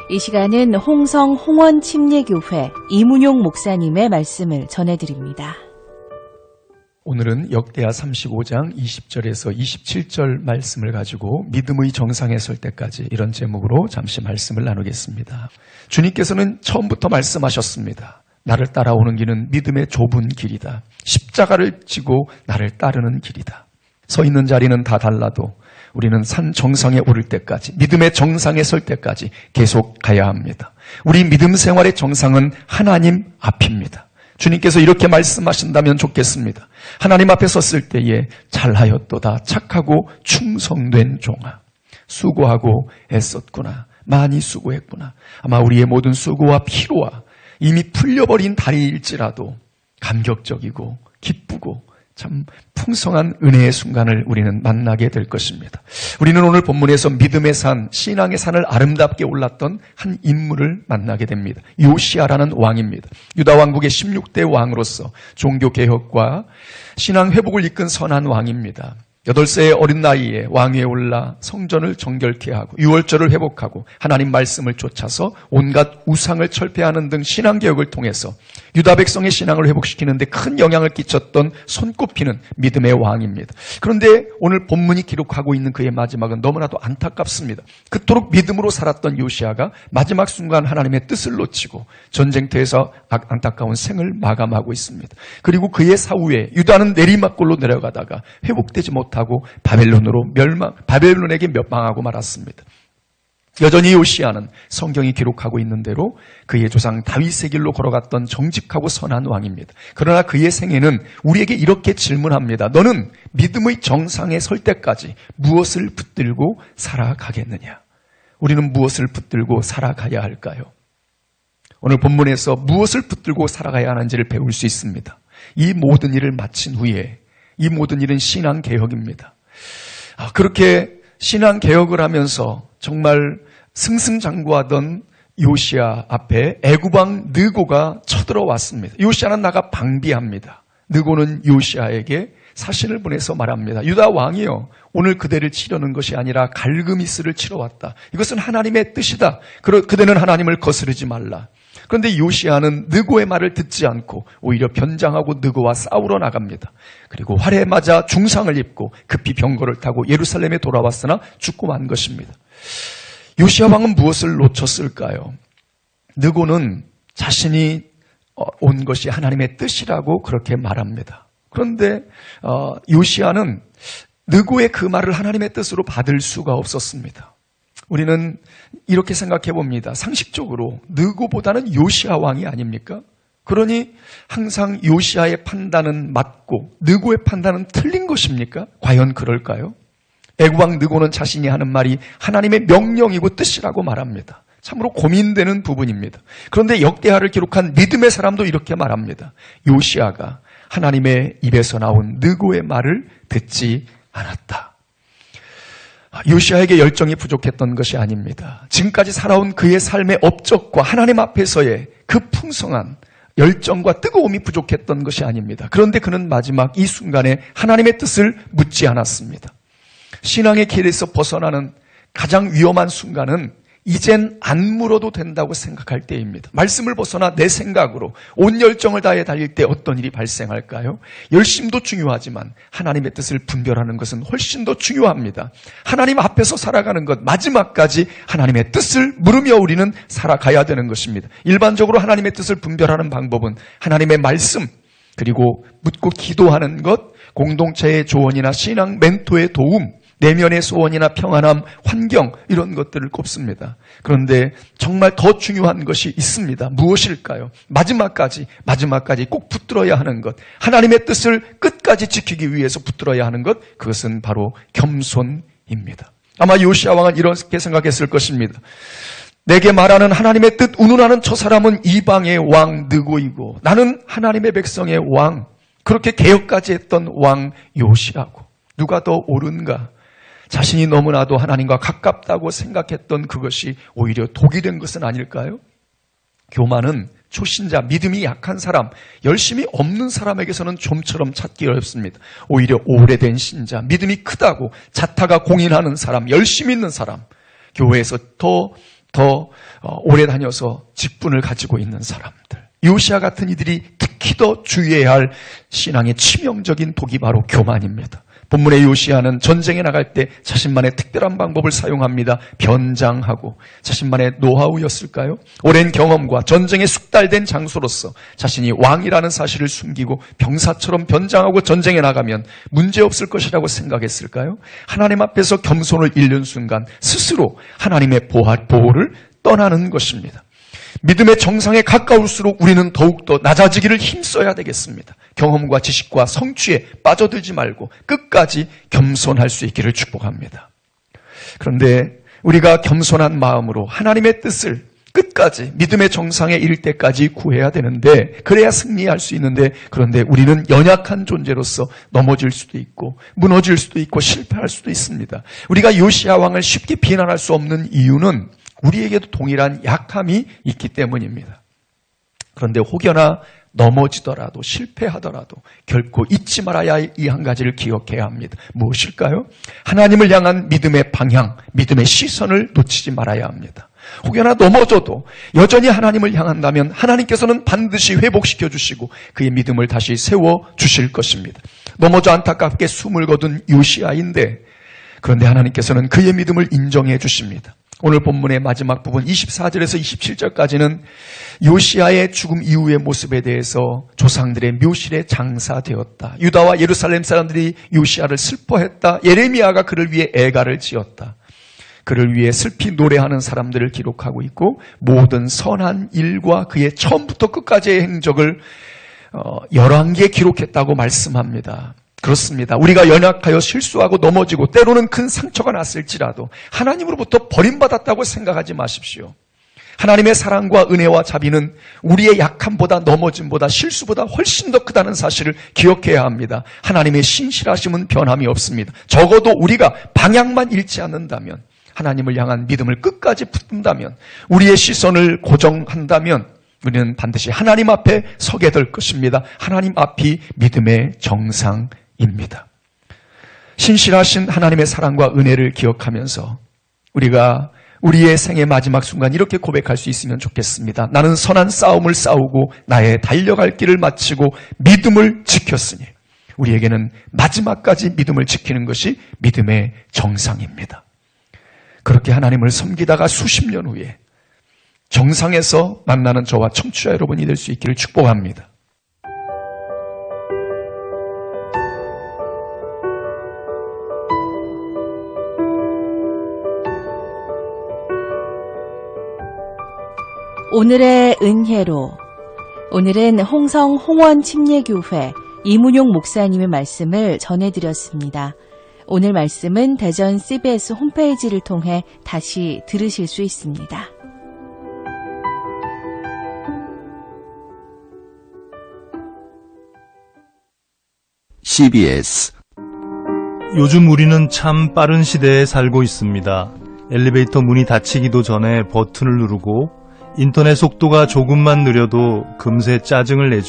이 시간은 홍성 홍원침례교회 이문용 목사님의 말씀을 전해드립니다. 오늘은 역대하 35장 20절에서 27절 말씀을 가지고 믿음의 정상에 설 때까지 이런 제목으로 잠시 말씀을 나누겠습니다. 주님께서는 처음부터 말씀하셨습니다. 나를 따라오는 길은 믿음의 좁은 길이다. 십자가를 지고 나를 따르는 길이다. 서 있는 자리는 다 달라도 우리는 산 정상에 오를 때까지, 믿음의 정상에 설 때까지 계속 가야 합니다. 우리 믿음 생활의 정상은 하나님 앞입니다. 주님께서 이렇게 말씀하신다면 좋겠습니다. 하나님 앞에 섰을 때에 잘하였도다 착하고 충성된 종아, 수고하고 애썼구나, 많이 수고했구나. 아마 우리의 모든 수고와 피로와 이미 풀려버린 다리일지라도 감격적이고 기쁘고 참 풍성한 은혜의 순간을 우리는 만나게 될 것입니다. 우리는 오늘 본문에서 믿음의 산, 신앙의 산을 아름답게 올랐던 한 인물을 만나게 됩니다. 요시아라는 왕입니다. 유다 왕국의 16대 왕으로서 종교개혁과 신앙 회복을 이끈 선한 왕입니다. 8세의 어린 나이에 왕위에 올라 성전을 정결케 하고 유월절을 회복하고 하나님 말씀을 쫓아서 온갖 우상을 철폐하는 등 신앙개혁을 통해서 유다 백성의 신앙을 회복시키는 데 큰 영향을 끼쳤던 손꼽히는 믿음의 왕입니다. 그런데 오늘 본문이 기록하고 있는 그의 마지막은 너무나도 안타깝습니다. 그토록 믿음으로 살았던 요시아가 마지막 순간 하나님의 뜻을 놓치고 전쟁터에서 안타까운 생을 마감하고 있습니다. 그리고 그의 사후에 유다는 내리막골로 내려가다가 회복되지 못하고 바벨론에게 멸망하고 말았습니다. 여전히 요시아는 성경이 기록하고 있는 대로 그의 조상 다윗의 길로 걸어갔던 정직하고 선한 왕입니다. 그러나 그의 생애는 우리에게 이렇게 질문합니다. 너는 믿음의 정상에 설 때까지 무엇을 붙들고 살아가겠느냐? 우리는 무엇을 붙들고 살아가야 할까요? 오늘 본문에서 무엇을 붙들고 살아가야 하는지를 배울 수 있습니다. 이 모든 일을 마친 후에 이 모든 일은 신앙개혁입니다. 그렇게 신앙개혁을 하면서 정말 승승장구하던 요시아 앞에 애굽왕 느고가 쳐들어왔습니다. 요시아는 나가 방비합니다. 느고는 요시아에게 사신을 보내서 말합니다. 유다 왕이여, 오늘 그대를 치려는 것이 아니라 갈그미스를 치러 왔다. 이것은 하나님의 뜻이다. 그대는 하나님을 거스르지 말라. 그런데 요시아는 느고의 말을 듣지 않고 오히려 변장하고 느고와 싸우러 나갑니다. 그리고 활에 맞아 중상을 입고 급히 병거를 타고 예루살렘에 돌아왔으나 죽고 만 것입니다. 요시아 왕은 무엇을 놓쳤을까요? 느고는 자신이 온 것이 하나님의 뜻이라고 그렇게 말합니다. 그런데 요시아는 느고의 그 말을 하나님의 뜻으로 받을 수가 없었습니다. 우리는 이렇게 생각해 봅니다. 상식적으로 느고보다는 요시아 왕이 아닙니까? 그러니 항상 요시아의 판단은 맞고 느고의 판단은 틀린 것입니까? 과연 그럴까요? 애굽왕 느고는 자신이 하는 말이 하나님의 명령이고 뜻이라고 말합니다. 참으로 고민되는 부분입니다. 그런데 역대하를 기록한 믿음의 사람도 이렇게 말합니다. 요시아가 하나님의 입에서 나온 느고의 말을 듣지 않았다. 요시아에게 열정이 부족했던 것이 아닙니다. 지금까지 살아온 그의 삶의 업적과 하나님 앞에서의 그 풍성한 열정과 뜨거움이 부족했던 것이 아닙니다. 그런데 그는 마지막 이 순간에 하나님의 뜻을 묻지 않았습니다. 신앙의 길에서 벗어나는 가장 위험한 순간은 이젠 안 물어도 된다고 생각할 때입니다. 말씀을 벗어나 내 생각으로 온 열정을 다해 달릴 때 어떤 일이 발생할까요? 열심도 중요하지만 하나님의 뜻을 분별하는 것은 훨씬 더 중요합니다. 하나님 앞에서 살아가는 것, 마지막까지 하나님의 뜻을 물으며 우리는 살아가야 되는 것입니다. 일반적으로 하나님의 뜻을 분별하는 방법은 하나님의 말씀, 그리고 묻고 기도하는 것, 공동체의 조언이나 신앙 멘토의 도움, 내면의 소원이나 평안함, 환경, 이런 것들을 꼽습니다. 그런데 정말 더 중요한 것이 있습니다. 무엇일까요? 마지막까지 꼭 붙들어야 하는 것, 하나님의 뜻을 끝까지 지키기 위해서 붙들어야 하는 것, 그것은 바로 겸손입니다. 아마 요시아 왕은 이렇게 생각했을 것입니다. 내게 말하는 하나님의 뜻 운운하는 저 사람은 이방의 왕 느고이고 나는 하나님의 백성의 왕, 그렇게 개혁까지 했던 왕 요시아고 누가 더 옳은가? 자신이 너무나도 하나님과 가깝다고 생각했던 그것이 오히려 독이 된 것은 아닐까요? 교만은 초신자, 믿음이 약한 사람, 열심이 없는 사람에게서는 좀처럼 찾기 어렵습니다. 오히려 오래된 신자, 믿음이 크다고 자타가 공인하는 사람, 열심히 있는 사람, 교회에서 더 더 오래 다녀서 직분을 가지고 있는 사람들, 요시야 같은 이들이 특히 더 주의해야 할 신앙의 치명적인 독이 바로 교만입니다. 본문의 요시야는 전쟁에 나갈 때 자신만의 특별한 방법을 사용합니다. 변장하고. 자신만의 노하우였을까요? 오랜 경험과 전쟁에 숙달된 장소로서 자신이 왕이라는 사실을 숨기고 병사처럼 변장하고 전쟁에 나가면 문제없을 것이라고 생각했을까요? 하나님 앞에서 겸손을 잃는 순간 스스로 하나님의 보호를 떠나는 것입니다. 믿음의 정상에 가까울수록 우리는 더욱더 낮아지기를 힘써야 되겠습니다. 경험과 지식과 성취에 빠져들지 말고 끝까지 겸손할 수 있기를 축복합니다. 그런데 우리가 겸손한 마음으로 하나님의 뜻을 끝까지 믿음의 정상에 이를 때까지 구해야 되는데, 그래야 승리할 수 있는데, 그런데 우리는 연약한 존재로서 넘어질 수도 있고 무너질 수도 있고 실패할 수도 있습니다. 우리가 요시야 왕을 쉽게 비난할 수 없는 이유는 우리에게도 동일한 약함이 있기 때문입니다. 그런데 혹여나 넘어지더라도 실패하더라도 결코 잊지 말아야 할 이 한 가지를 기억해야 합니다. 무엇일까요? 하나님을 향한 믿음의 방향, 믿음의 시선을 놓치지 말아야 합니다. 혹여나 넘어져도 여전히 하나님을 향한다면 하나님께서는 반드시 회복시켜 주시고 그의 믿음을 다시 세워 주실 것입니다. 넘어져 안타깝게 숨을 거둔 요시야인데, 그런데 하나님께서는 그의 믿음을 인정해 주십니다. 오늘 본문의 마지막 부분 24절에서 27절까지는 요시야의 죽음 이후의 모습에 대해서 조상들의 묘실에 장사되었다. 유다와 예루살렘 사람들이 요시야를 슬퍼했다. 예레미야가 그를 위해 애가를 지었다. 그를 위해 슬피 노래하는 사람들을 기록하고 있고, 모든 선한 일과 그의 처음부터 끝까지의 행적을 열왕기에 기록했다고 말씀합니다. 그렇습니다. 우리가 연약하여 실수하고 넘어지고 때로는 큰 상처가 났을지라도 하나님으로부터 버림받았다고 생각하지 마십시오. 하나님의 사랑과 은혜와 자비는 우리의 약함보다 넘어짐보다 실수보다 훨씬 더 크다는 사실을 기억해야 합니다. 하나님의 신실하심은 변함이 없습니다. 적어도 우리가 방향만 잃지 않는다면, 하나님을 향한 믿음을 끝까지 붙든다면, 우리의 시선을 고정한다면 우리는 반드시 하나님 앞에 서게 될 것입니다. 하나님 앞이 믿음의 정상입니다. 신실하신 하나님의 사랑과 은혜를 기억하면서 우리가 우리의 생의 마지막 순간 이렇게 고백할 수 있으면 좋겠습니다. 나는 선한 싸움을 싸우고 나의 달려갈 길을 마치고 믿음을 지켰으니. 우리에게는 마지막까지 믿음을 지키는 것이 믿음의 정상입니다. 그렇게 하나님을 섬기다가 수십 년 후에 정상에서 만나는 저와 청취자 여러분이 될 수 있기를 축복합니다. 오늘의 은혜로, 오늘은 홍성 홍원 침례교회 이문용 목사님의 말씀을 전해드렸습니다. 오늘 말씀은 대전 CBS 홈페이지를 통해 다시 들으실 수 있습니다. CBS. 요즘 우리는 참 빠른 시대에 살고 있습니다. 엘리베이터 문이 닫히기도 전에 버튼을 누르고 인터넷 속도가 조금만 느려도 금세 짜증을 내죠.